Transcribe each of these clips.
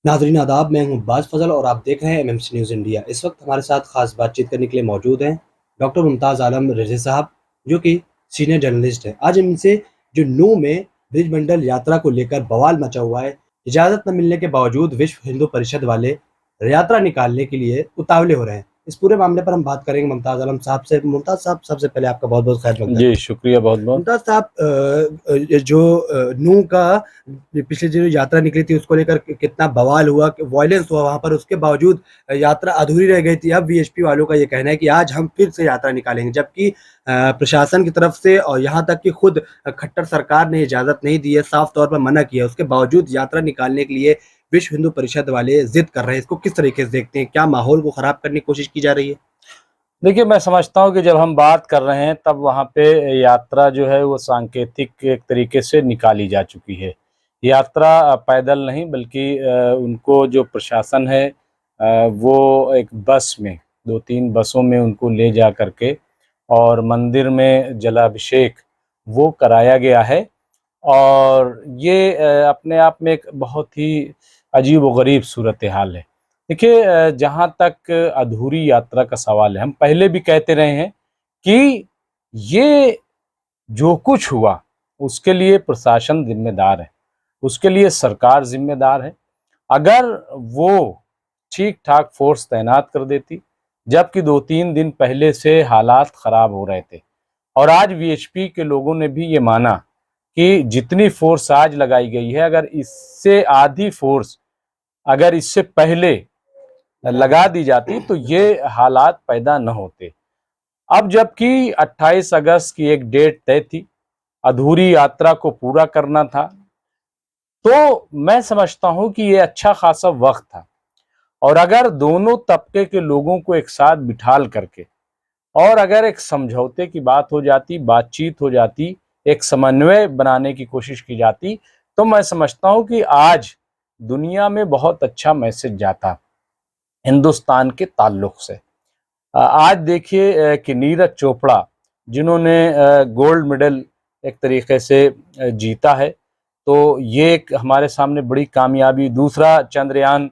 नाज़रीन आदाब, मैं हूँ अब्बास फ़ज़ल और आप देख रहे हैं एमएमसी न्यूज़ इंडिया। इस वक्त हमारे साथ खास बातचीत करने के लिए मौजूद हैं डॉक्टर मुमताज़ आलम रिज़वी साहब, जो कि सीनियर जर्नलिस्ट हैं। आज हम इनसे जो नू में ब्रिजमंडल यात्रा को लेकर बवाल मचा हुआ है, इजाज़त न मिलने के बावजूद विश्व हिंदू परिषद वाले यात्रा निकालने के लिए उतावले हो रहे हैं। इस पूरे मामले पर हम बात करेंगे मुमताज़ आलम साहब से। मुमताज़ साहब, सबसे पहले आपका बहुत-बहुत खैर मकदम। जी, शुक्रिया बहुत-बहुत। मुमताज़ साहब, जो नूह का पिछले जो यात्रा निकली थी उसको लेकर कितना बवाल हुआ, वॉयलेंस हुआ वहाँ पर, उसके बावजूद यात्रा अधूरी रह गई थी। अब वीएचपी वालों का ये कहना है कि आज हम फिर से यात्रा निकालेंगे, जबकि प्रशासन की तरफ से और यहाँ तक कि खुद खट्टर सरकार ने इजाज़त नहीं दी है, साफ तौर पर मना किया है। उसके बावजूद यात्रा निकालने के लिए विश्व हिंदू परिषद वाले ज़िद कर रहे हैं। इसको किस तरीके से देखते हैं? क्या माहौल को ख़राब करने की कोशिश की जा रही है? देखिए, मैं समझता हूँ कि जब हम बात कर रहे हैं तब वहाँ पे यात्रा जो है वो सांकेतिक एक तरीके से निकाली जा चुकी है। यात्रा पैदल नहीं बल्कि उनको जो प्रशासन है वो एक बस में 2-3 बसों में उनको ले जा कर के और मंदिर में जलाभिषेक वो कराया गया है। और ये अपने आप में एक बहुत ही अजीब-ओ-गरीब सूरत-ए-हाल है। देखिए, जहाँ तक अधूरी यात्रा का सवाल है, हम पहले भी कहते रहे हैं कि ये जो कुछ हुआ, उसके लिए प्रशासन ज़िम्मेदार है, उसके लिए सरकार ज़िम्मेदार है। अगर वो ठीक-ठाक फ़ोर्स तैनात कर देती, जबकि 2-3 दिन पहले से हालात ख़राब हो रहे थे और आज वीएचपी के लोगों ने भी ये माना कि जितनी फ़ोर्स आज लगाई गई है, अगर इससे आधी फ़ोर्स अगर इससे पहले लगा दी जाती तो ये हालात पैदा न होते। अब जबकि 28 अगस्त की एक डेट तय थी, अधूरी यात्रा को पूरा करना था, तो मैं समझता हूँ कि ये अच्छा खासा वक्त था। और अगर दोनों तबके के लोगों को एक साथ बिठाल करके और अगर एक समझौते की बात हो जाती, बातचीत हो जाती, एक समन्वय बनाने की कोशिश की जाती, तो मैं समझता हूँ कि आज दुनिया में बहुत अच्छा मैसेज जाता हिंदुस्तान के ताल्लुक से। आज देखिए कि नीरज चोपड़ा जिन्होंने गोल्ड मेडल एक तरीके से जीता है, तो ये एक हमारे सामने बड़ी कामयाबी। दूसरा, चंद्रयान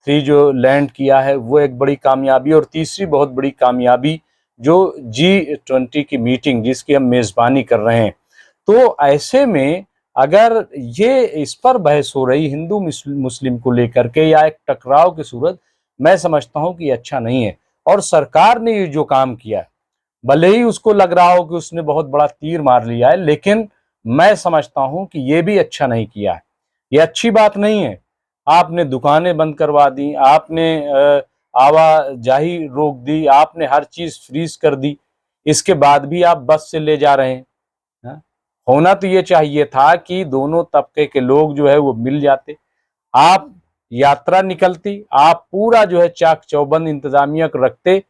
3 जो लैंड किया है वो एक बड़ी कामयाबी। और तीसरी बहुत बड़ी कामयाबी जो G20 की मीटिंग जिसकी हम मेज़बानी कर रहे हैं। तो ऐसे में अगर ये इस पर बहस हो रही हिंदू मुस्लिम को लेकर के या एक टकराव की सूरत, मैं समझता हूँ कि अच्छा नहीं है। और सरकार ने ये जो काम किया, भले ही उसको लग रहा हो कि उसने बहुत बड़ा तीर मार लिया है, लेकिन मैं समझता हूं कि ये भी अच्छा नहीं किया है। ये अच्छी बात नहीं है। आपने दुकानें बंद करवा दी, आपने आवाजाही रोक दी, आपने हर चीज फ्रीज कर दी, इसके बाद भी आप बस से ले जा रहे हैं। हाँ? होना तो ये चाहिए था कि दोनों तबके के लोग जो है वो मिल जाते, आप यात्रा निकलती, आप पूरा जो है चाक चौबंद इंतजामिया को रखते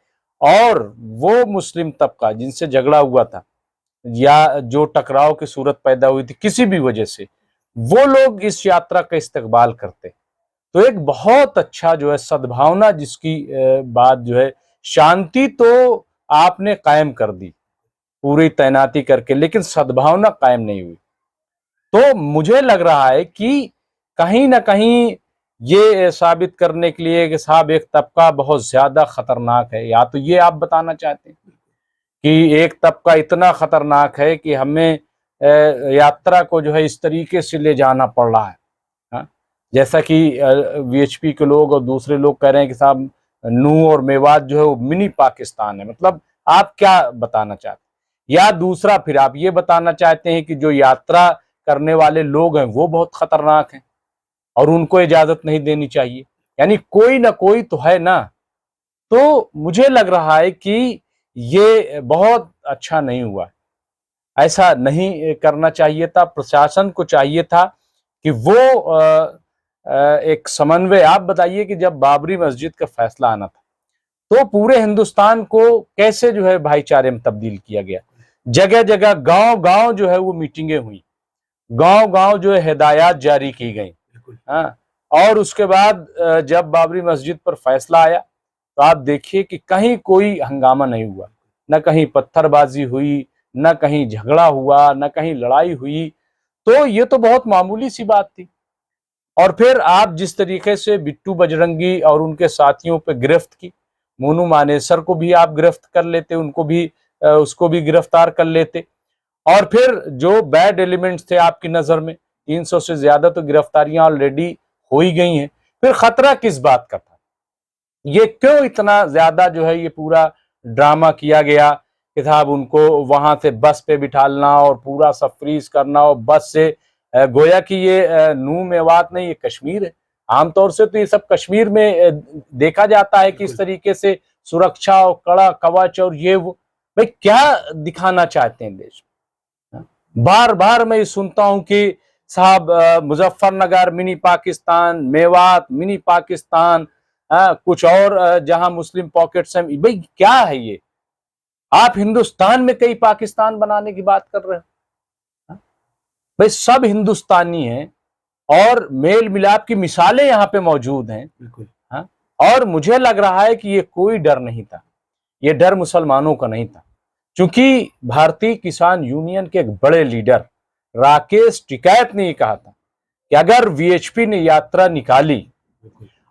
और वो मुस्लिम तबका जिनसे झगड़ा हुआ था या जो टकराव की सूरत पैदा हुई थी किसी भी वजह से, वो लोग इस यात्रा का इस्तकबाल करते। तो एक बहुत अच्छा जो है सद्भावना जिसकी बात जो है, शांति तो आपने कायम कर दी पूरी तैनाती करके, लेकिन सद्भावना कायम नहीं हुई। तो मुझे लग रहा है कि कहीं न कहीं ये साबित करने के लिए कि साहब एक तबका बहुत ज़्यादा खतरनाक है, या तो ये आप बताना चाहते हैं कि एक तबका इतना खतरनाक है कि हमें यात्रा को जो है इस तरीके से ले जाना पड़ रहा है। हाँ? जैसा कि वीएचपी के लोग और दूसरे लोग कह रहे हैं कि साहब नूह और मेवात जो है वो मिनी पाकिस्तान है। मतलब आप क्या बताना चाहते हैं? या दूसरा फिर आप ये बताना चाहते हैं कि जो यात्रा करने वाले लोग हैं वो बहुत खतरनाक हैं और उनको इजाजत नहीं देनी चाहिए। यानी कोई ना कोई तो है ना। तो मुझे लग रहा है कि ये बहुत अच्छा नहीं हुआ, ऐसा नहीं करना चाहिए था। प्रशासन को चाहिए था कि वो एक समन्वय, आप बताइए कि जब बाबरी मस्जिद का फैसला आना था तो पूरे हिंदुस्तान को कैसे जो है भाईचारे में तब्दील किया गया। जगह जगह गांव गांव जो है वो मीटिंगें हुई, गांव गांव जो है हिदायत जारी की गई। हाँ, और उसके बाद जब बाबरी मस्जिद पर फैसला आया तो आप देखिए कि कहीं कोई हंगामा नहीं हुआ, न कहीं पत्थरबाजी हुई, न कहीं झगड़ा हुआ, न कहीं लड़ाई हुई। तो ये तो बहुत मामूली सी बात थी। और फिर आप जिस तरीके से बिट्टू बजरंगी और उनके साथियों पे गिरफ्त की, मोनू मानेसर को भी आप गिरफ्त कर लेते, उनको भी उसको भी गिरफ्तार कर लेते, और फिर जो बैड एलिमेंट्स थे आपकी नजर में, 300 से ज्यादा तो गिरफ्तारियां ऑलरेडी हो ही गई हैं, फिर खतरा किस बात का था? ये क्यों इतना ज्यादा जो है ये पूरा ड्रामा किया गया कि साहब उनको वहां से बस पे बिठालना और पूरा सब फ्रीज करना, और बस से गोया कि ये नूह मेवात नहीं, ये कश्मीर है। आमतौर से तो ये सब कश्मीर में देखा जाता है कि इस तरीके से सुरक्षा और कड़ा कवच और ये वो, भाई क्या दिखाना चाहते हैं देश में? बार बार मैं ये सुनता हूं कि साहब मुजफ्फरनगर मिनी पाकिस्तान, मेवात मिनी पाकिस्तान, कुछ और जहां मुस्लिम पॉकेट्स हैं। भाई क्या है ये? आप हिंदुस्तान में कई पाकिस्तान बनाने की बात कर रहे हो? भाई सब हिंदुस्तानी हैं और मेल मिलाप की मिसालें यहाँ पे मौजूद हैं। बिल्कुल। हाँ, और मुझे लग रहा है कि ये कोई डर नहीं था, ये डर मुसलमानों का नहीं था, क्योंकि भारतीय किसान यूनियन के एक बड़े लीडर राकेश टिकैत ने कहा था कि अगर वीएचपी ने यात्रा निकाली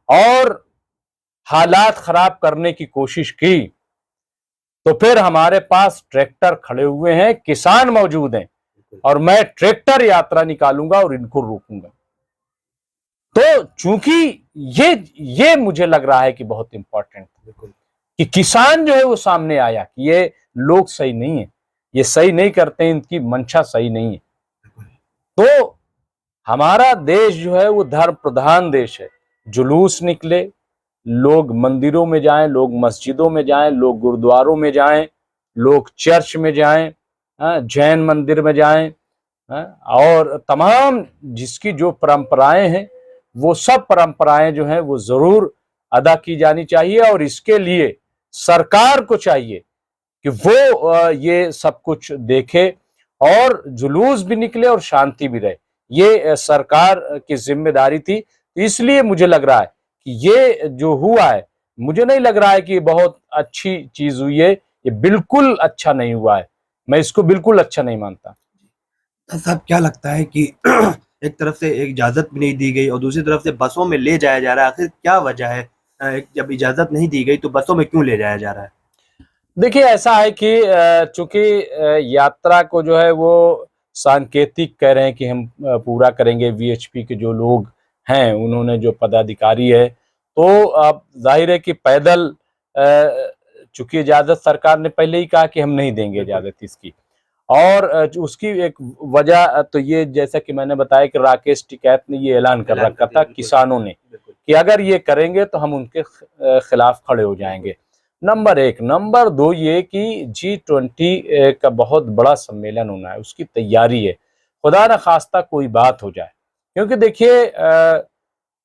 और हालात खराब करने की कोशिश की तो फिर हमारे पास ट्रैक्टर खड़े हुए हैं, किसान मौजूद हैं, और मैं ट्रैक्टर यात्रा निकालूंगा और इनको रोकूंगा। तो चूंकि ये मुझे लग रहा है कि बहुत इंपॉर्टेंट है कि किसान जो है वो सामने आया कि ये लोग सही नहीं है, ये सही नहीं करते, इनकी मंशा सही नहीं है। तो हमारा देश जो है वो धर्म प्रधान देश है। जुलूस निकले, लोग मंदिरों में जाएं, लोग मस्जिदों में जाएं, लोग गुरुद्वारों में जाएं, लोग चर्च में जाएं, जैन मंदिर में जाएं, और तमाम जिसकी जो परंपराएं हैं वो सब परंपराएं जो हैं वो जरूर अदा की जानी चाहिए। और इसके लिए सरकार को चाहिए कि वो ये सब कुछ देखे और जुलूस भी निकले और शांति भी रहे। ये सरकार की जिम्मेदारी थी। इसलिए मुझे लग रहा है कि ये जो हुआ है, मुझे नहीं लग रहा है कि ये बहुत अच्छी चीज हुई है, ये बिल्कुल अच्छा नहीं हुआ है, मैं इसको बिल्कुल अच्छा नहीं मानता। साहब क्या लगता है कि एक तरफ से एक इजाजत भी नहीं दी गई और दूसरी तरफ से बसों में ले जाया जा रहा है, आखिर क्या वजह है? जब इजाजत नहीं दी गई तो बसों में क्यों ले जाया जा रहा है? देखिए ऐसा है कि चूंकि यात्रा को जो है वो सांकेतिक कह रहे हैं कि हम पूरा करेंगे, वीएचपी के जो लोग हैं उन्होंने, जो पदाधिकारी है, तो अब जाहिर है कि पैदल, चूंकि इजाजत सरकार ने पहले ही कहा कि हम नहीं देंगे इजाजत इसकी, और उसकी एक वजह तो ये, जैसा कि मैंने बताया कि राकेश टिकैत ने ये ऐलान कर रखा था किसानों ने कि अगर ये करेंगे तो हम उनके खिलाफ खड़े हो जाएंगे। नंबर एक। नंबर दो ये कि G20 का बहुत बड़ा सम्मेलन होना है, उसकी तैयारी है, खुदा न खास्ता कोई बात हो जाए, क्योंकि देखिए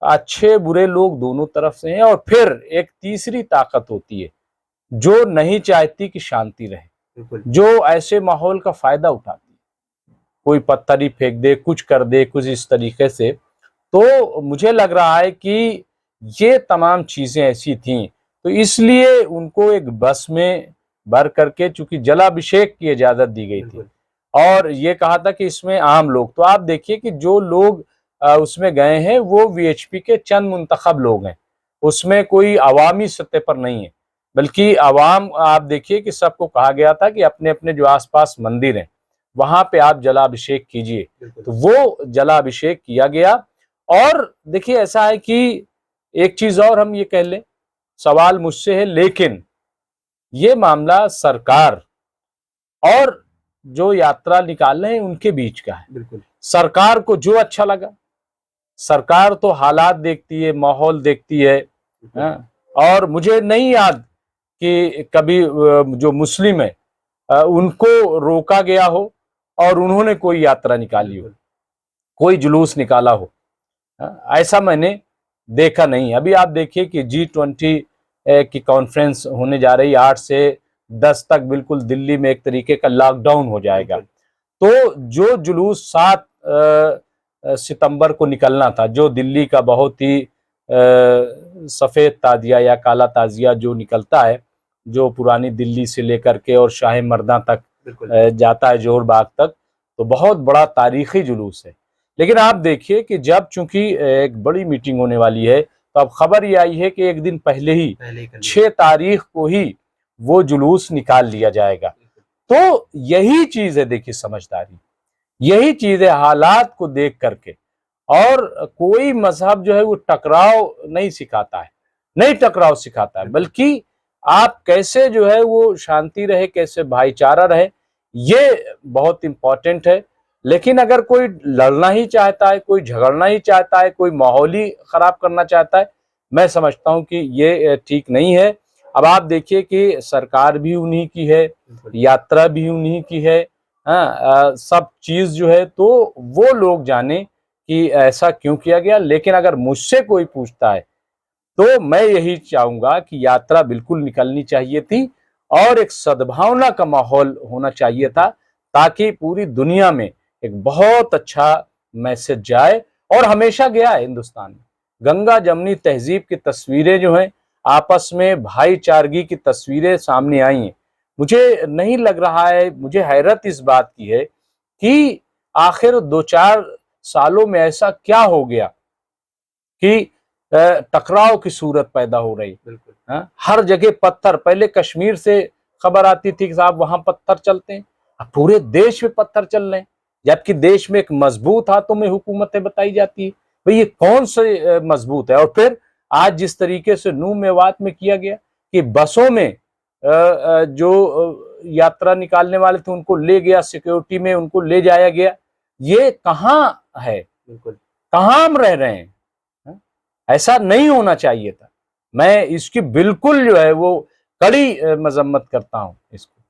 अच्छे बुरे लोग दोनों तरफ से हैं, और फिर एक तीसरी ताकत होती है जो नहीं चाहती कि शांति रहे, जो ऐसे माहौल का फायदा उठाती है, कोई पत्थर ही फेंक दे, कुछ कर दे, कुछ इस तरीके से। तो मुझे लग रहा है कि ये तमाम चीजें ऐसी थीं, तो इसलिए उनको एक बस में भर करके, चूंकि जलाभिषेक की इजाजत दी गई थी और ये कहा था कि इसमें आम लोग, तो आप देखिए कि जो लोग उसमें गए हैं वो वीएचपी के चंद मुंतखब लोग हैं, उसमें कोई अवामी सतह पर नहीं है, बल्कि अवाम, आप देखिए कि सबको कहा गया था कि अपने अपने जो आसपास मंदिर हैं वहां पे आप जलाभिषेक कीजिए, तो वो जलाभिषेक किया गया। और देखिए ऐसा है कि एक चीज और हम ये कह लें, सवाल मुझसे है, लेकिन ये मामला सरकार और जो यात्रा निकाल रहे हैं उनके बीच का है। सरकार को जो अच्छा लगा, सरकार तो हालात देखती है, माहौल देखती है, और मुझे नहीं याद कि कभी जो मुस्लिम है उनको रोका गया हो और उन्होंने कोई यात्रा निकाली हो, कोई जुलूस निकाला हो, ऐसा मैंने देखा नहीं। अभी आप देखिए कि G20 की कॉन्फ्रेंस होने जा रही, 8 से 10 तक बिल्कुल दिल्ली में एक तरीके का लॉकडाउन हो जाएगा। तो जो जुलूस 7 सितंबर को निकलना था, जो दिल्ली का बहुत ही सफेद ताजिया या काला ताजिया जो निकलता है, जो पुरानी दिल्ली से लेकर के और शाह मर्दा तक जाता है, जोहर बाग तक, तो बहुत बड़ा तारीखी जुलूस है। लेकिन आप देखिए कि जब चूंकि एक बड़ी मीटिंग होने वाली है, तो अब खबर ये आई है कि एक दिन पहले ही पहले कर 6 तारीख को ही वो जुलूस निकाल लिया जाएगा। तो यही चीज है, देखिए समझदारी, यही चीज है हालात को देख करके। और कोई मजहब जो है वो टकराव नहीं सिखाता है, नहीं टकराव सिखाता है, बल्कि आप कैसे जो है वो शांति रहे, कैसे भाईचारा रहे, ये बहुत इंपॉर्टेंट है। लेकिन अगर कोई लड़ना ही चाहता है, कोई झगड़ना ही चाहता है, कोई माहौल ही खराब करना चाहता है, मैं समझता हूं कि ये ठीक नहीं है। अब आप देखिए कि सरकार भी उन्हीं की है, यात्रा भी उन्हीं की है, हाँ, सब चीज जो है तो वो लोग जाने कि ऐसा क्यों किया गया। लेकिन अगर मुझसे कोई पूछता है तो मैं यही चाहूंगा कि यात्रा बिल्कुल निकलनी चाहिए थी और एक सद्भावना का माहौल होना चाहिए था, ताकि पूरी दुनिया में एक बहुत अच्छा मैसेज जाए। और हमेशा गया है हिंदुस्तान में। गंगा जमुनी तहजीब की तस्वीरें जो हैं, आपस में भाईचारगी की तस्वीरें सामने आई हैं। मुझे नहीं लग रहा है, मुझे हैरत इस बात की है कि आखिर 2-4 सालों में ऐसा क्या हो गया कि टकराव की सूरत पैदा हो रही। हाँ? हर जगह पत्थर, पहले कश्मीर से खबर आती थी कि साहब वहां पत्थर चलते हैं, अब पूरे देश में पत्थर चल रहे हैं, जबकि देश में एक मजबूत हाथों में हुकूमतें बताई जाती है। भाई ये कौन से मजबूत है। और फिर आज जिस तरीके से नूह मेवात में किया गया कि बसों में जो यात्रा निकालने वाले थे उनको ले गया, सिक्योरिटी में उनको ले जाया गया, ये कहाँ है, कहाँ हम रह रहे हैं। ऐसा नहीं होना चाहिए था। मैं इसकी बिल्कुल जो है वो कड़ी मजम्मत करता हूं। इसको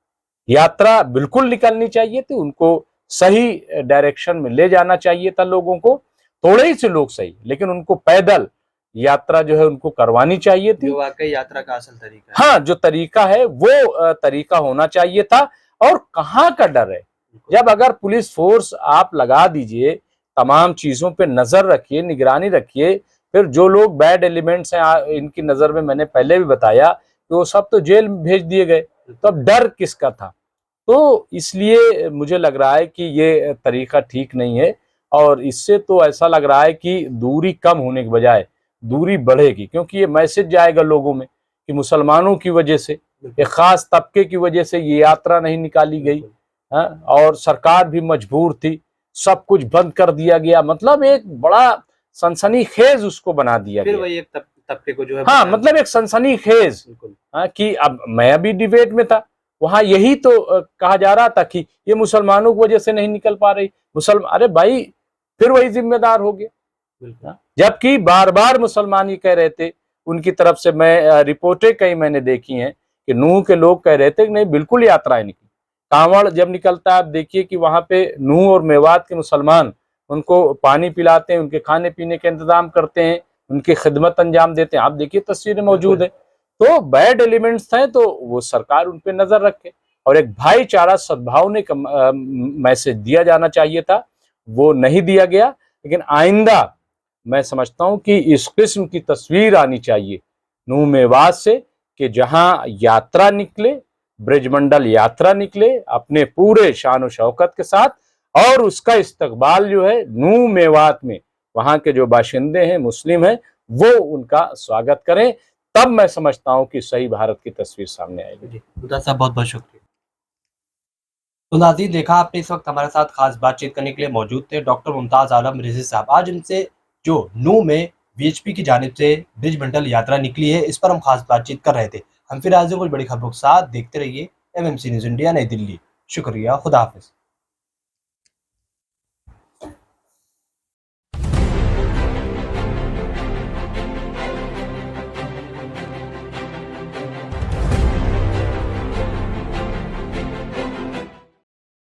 यात्रा बिल्कुल निकलनी चाहिए थी, उनको सही डायरेक्शन में ले जाना चाहिए था लोगों को, थोड़े ही से लोग सही, लेकिन उनको पैदल यात्रा जो है उनको करवानी चाहिए थी। जो वाकई यात्रा का असल तरीका है। हाँ, जो तरीका है वो तरीका होना चाहिए था। और कहाँ का डर है, जब अगर पुलिस फोर्स आप लगा दीजिए, तमाम चीजों पे नजर रखिए, निगरानी रखिए, फिर जो लोग बैड एलिमेंट्स हैं इनकी नजर में, मैंने पहले भी बताया कि वो सब तो जेल में भेज दिए गए, तो अब डर किसका था। तो इसलिए मुझे लग रहा है कि ये तरीका ठीक नहीं है। और इससे तो ऐसा लग रहा है कि दूरी कम होने के बजाय दूरी बढ़ेगी, क्योंकि ये मैसेज जाएगा लोगों में कि मुसलमानों की वजह से, एक खास तबके की वजह से ये यात्रा नहीं निकाली गई। और सरकार भी मजबूर थी, सब कुछ बंद कर दिया गया, मतलब एक बड़ा सनसनीखेज उसको बना दिया फिर गया। वही एक तबके को जो है, हाँ, मतलब एक सनसनीखेज, कि अब मैं अभी डिबेट में था, वहां यही तो कहा जा रहा था कि ये मुसलमानों की वजह से नहीं निकल पा रही, अरे भाई फिर वही जिम्मेदार हो गया। जबकि बार बार मुसलमान ही कह रहे थे, उनकी तरफ से मैं रिपोर्टें कई मैंने देखी हैं कि नूह के लोग कह रहे थे कि नहीं बिल्कुल यात्राएं निकली। कांवड़ जब निकलता है, आप देखिए कि वहां पे नूह और मेवात के मुसलमान उनको पानी पिलाते हैं, उनके खाने पीने के इंतजाम करते हैं, उनकी खिदमत अंजाम देते हैं। आप देखिए तस्वीरें मौजूद है। तो बैड एलिमेंट्स हैं तो वो सरकार उन पे नजर रखे, और एक भाईचारा सद्भावना का मैसेज दिया जाना चाहिए था, वो नहीं दिया गया। लेकिन आइंदा मैं समझता हूं कि इस किस्म की तस्वीर आनी चाहिए नूह मेवात से, कि जहां यात्रा निकले, ब्रिजमंडल यात्रा निकले अपने पूरे शान और शौकत के साथ, और उसका इस्तकबाल जो है नूह मेवात में वहां के जो बाशिंदे हैं, मुस्लिम हैं, वो उनका स्वागत करें। तब मैं समझता हूं कि सही भारत की तस्वीर सामने आएगी। मुमताज साहब बहुत बहुत शुक्रिया। तो नाज़रीन, देखा आपने, इस वक्त हमारे साथ खास बातचीत करने के लिए मौजूद थे डॉक्टर मुमताज आलम रिजवी साहब। आज इनसे जो नूह में वीएचपी की जानिब से ब्रिजमंडल यात्रा निकली है, इस पर हम खास बातचीत कर रहे थे। हम फिर आज कुछ बड़ी खबरों के साथ, देखते रहिए एमएमसी न्यूज़ इंडिया नई दिल्ली। शुक्रिया, खुदा हाफिज।